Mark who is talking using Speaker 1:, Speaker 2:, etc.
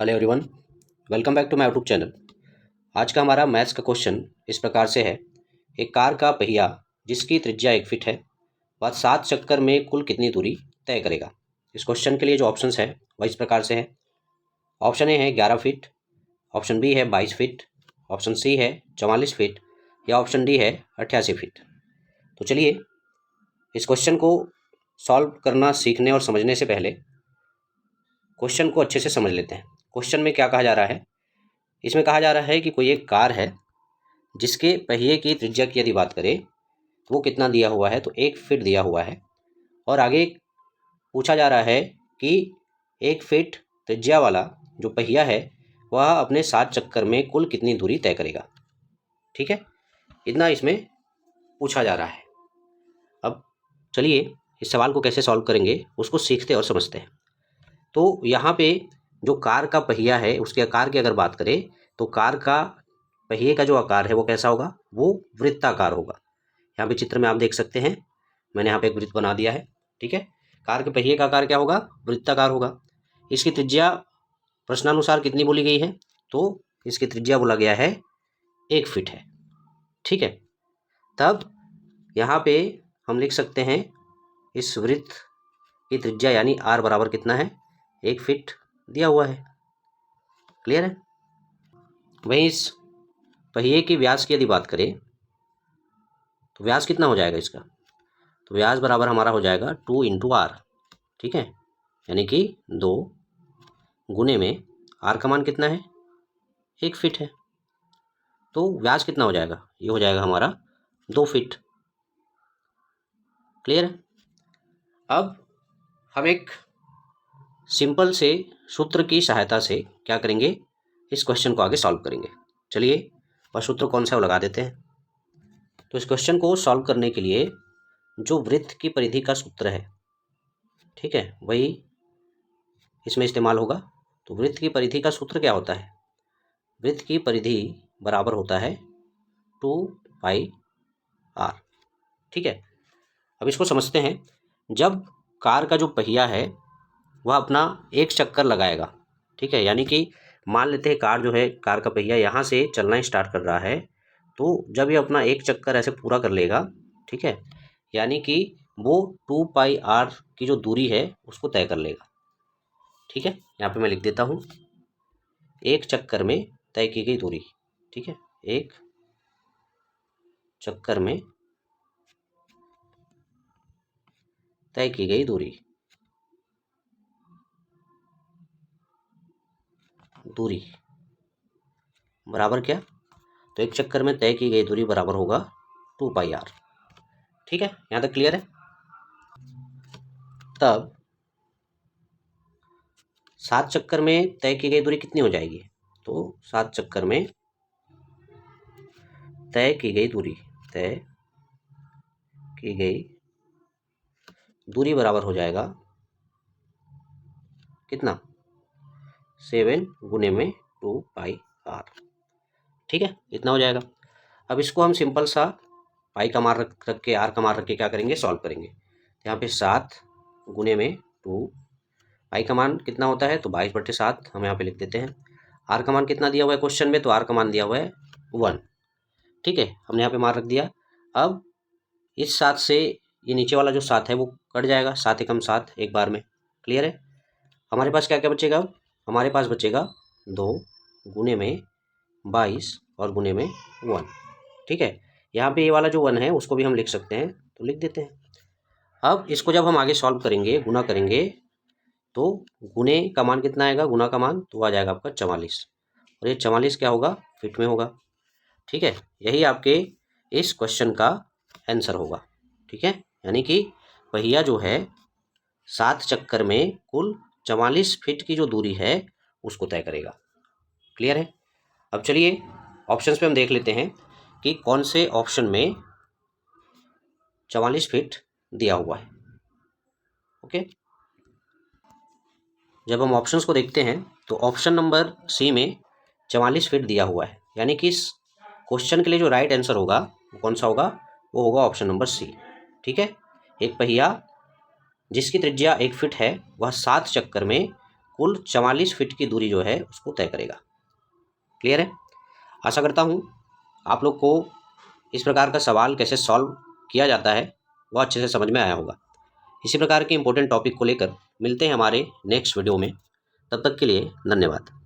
Speaker 1: Hello everyone, welcome back to my YouTube channel. आज का हमारा मैथ्स का क्वेश्चन इस प्रकार से है। एक कार का पहिया जिसकी त्रिज्या 1 फीट है वह 7 चक्कर में कुल कितनी दूरी तय करेगा। इस क्वेश्चन के लिए जो ऑप्शंस है वह इस प्रकार से है। ऑप्शन ए है 11 फीट, ऑप्शन बी है 22 फीट, ऑप्शन सी है 44 फीट या ऑप्शन डी है 88 फीट। तो चलिए इस क्वेश्चन को सॉल्व करना सीखने और समझने से पहले क्वेश्चन को अच्छे से समझ लेते हैं। क्वेश्चन में क्या कहा जा रहा है? इसमें कहा जा रहा है कि कोई एक कार है जिसके पहिए की त्रिज्या की यदि बात करें तो वो कितना दिया हुआ है, तो 1 फीट दिया हुआ है। और आगे पूछा जा रहा है कि 1 फीट त्रिज्या वाला जो पहिया है वह अपने 7 चक्कर में कुल कितनी दूरी तय करेगा। ठीक है, इतना इसमें पूछा जा रहा है। अब चलिए इस सवाल को कैसे सॉल्व करेंगे उसको सीखते और समझते हैं। तो यहाँ पे जो कार का पहिया है उसके आकार की अगर बात करें तो कार का पहिए का जो आकार है वो कैसा होगा, वो वृत्ताकार होगा। यहाँ पे चित्र में आप देख सकते हैं, मैंने यहाँ पे एक वृत्त बना दिया है। ठीक है, कार के पहिए का आकार क्या होगा, वृत्ताकार होगा। इसकी त्रिज्या प्रश्नानुसार कितनी बोली गई है, तो इसकी त्रिज्या बोला गया है 1 फीट है। ठीक है, तब यहाँ पे हम लिख सकते हैं इस वृत्त की त्रिज्या यानी आर बराबर कितना है, 1 फीट दिया हुआ है। क्लियर है। वहीं इस पहिए की व्यास की यदि बात करें तो व्यास कितना हो जाएगा इसका, तो व्यास बराबर हमारा हो जाएगा 2 इंटू आर। ठीक है, यानी कि 2 गुने में आर का मान कितना है, 1 फीट है। तो व्यास कितना हो जाएगा, ये हो जाएगा हमारा 2 फीट। क्लियर है। अब हम एक सिंपल से सूत्र की सहायता से क्या करेंगे, इस क्वेश्चन को आगे सॉल्व करेंगे। चलिए वह सूत्र कौन सा है वो लगा देते हैं। तो इस क्वेश्चन को सॉल्व करने के लिए जो वृत्त की परिधि का सूत्र है, ठीक है, वही इसमें इस्तेमाल होगा। तो वृत्त की परिधि का सूत्र क्या होता है, वृत्त की परिधि बराबर होता है 2πr। ठीक है, अब इसको समझते हैं। जब कार का जो पहिया है वह अपना एक चक्कर लगाएगा, ठीक है, यानी कि मान लेते हैं कार जो है, कार का पहिया यहाँ से चलना स्टार्ट कर रहा है, तो जब ये अपना एक चक्कर ऐसे पूरा कर लेगा, ठीक है, यानी कि वो 2πr की जो दूरी है उसको तय कर लेगा। ठीक है, यहाँ पे मैं लिख देता हूँ, एक चक्कर में तय की गई दूरी। ठीक है, एक चक्कर में तय की गई दूरी, दूरी बराबर क्या, तो एक चक्कर में तय की गई दूरी बराबर होगा 2πr। ठीक है, यहाँ तक क्लियर है। तब 7 चक्कर में तय की गई दूरी कितनी हो जाएगी, तो 7 चक्कर में तय की गई दूरी, तय की गई दूरी बराबर हो जाएगा कितना, 7 गुने में 2πr। ठीक है, इतना हो जाएगा। अब इसको हम सिंपल सा पाई का मान रख के, आर का मान रख के क्या करेंगे, सॉल्व करेंगे। यहाँ पे 7 गुने में 2, पाई का मान कितना होता है, तो 22/7 हम यहाँ पे लिख देते हैं। आर का मान कितना दिया हुआ है क्वेश्चन में, तो आर का मान दिया हुआ है 1। ठीक है, हमने यहाँ पे मान रख दिया। अब इस 7 से ये नीचे वाला जो 7 है वो कट जाएगा, 7 एकम 7 एक बार में। क्लियर है। हमारे पास क्या क्या बचेगा, अब हमारे पास बचेगा 2 गुने में 22 और गुने में 1। ठीक है, यहाँ पे ये वाला जो 1 है उसको भी हम लिख सकते हैं, तो लिख देते हैं। अब इसको जब हम आगे सॉल्व करेंगे, गुना करेंगे, तो गुने का मान कितना आएगा, गुना का मान तो आ जाएगा आपका 44, और ये 44 क्या होगा, फिट में होगा। ठीक है, यही आपके इस क्वेश्चन का आंसर होगा। ठीक है, यानी कि पहिया जो है 7 चक्कर में कुल 44 फीट की जो दूरी है उसको तय करेगा। क्लियर है। अब चलिए ऑप्शंस पे हम देख लेते हैं कि कौन से ऑप्शन में 44 फीट दिया हुआ है। ओके, जब हम ऑप्शंस को देखते हैं तो ऑप्शन नंबर सी में 44 फीट दिया हुआ है, यानी कि इस क्वेश्चन के लिए जो राइट आंसर होगा वो कौन सा होगा, वो होगा ऑप्शन नंबर सी। ठीक है, एक पहिया जिसकी त्रिज्या 1 फीट है वह 7 चक्कर में कुल 44 फीट की दूरी जो है उसको तय करेगा। क्लियर है? आशा करता हूँ आप लोग को इस प्रकार का सवाल कैसे सॉल्व किया जाता है वो अच्छे से समझ में आया होगा। इसी प्रकार के इंपॉर्टेंट टॉपिक को लेकर मिलते हैं हमारे नेक्स्ट वीडियो में। तब तक के लिए धन्यवाद।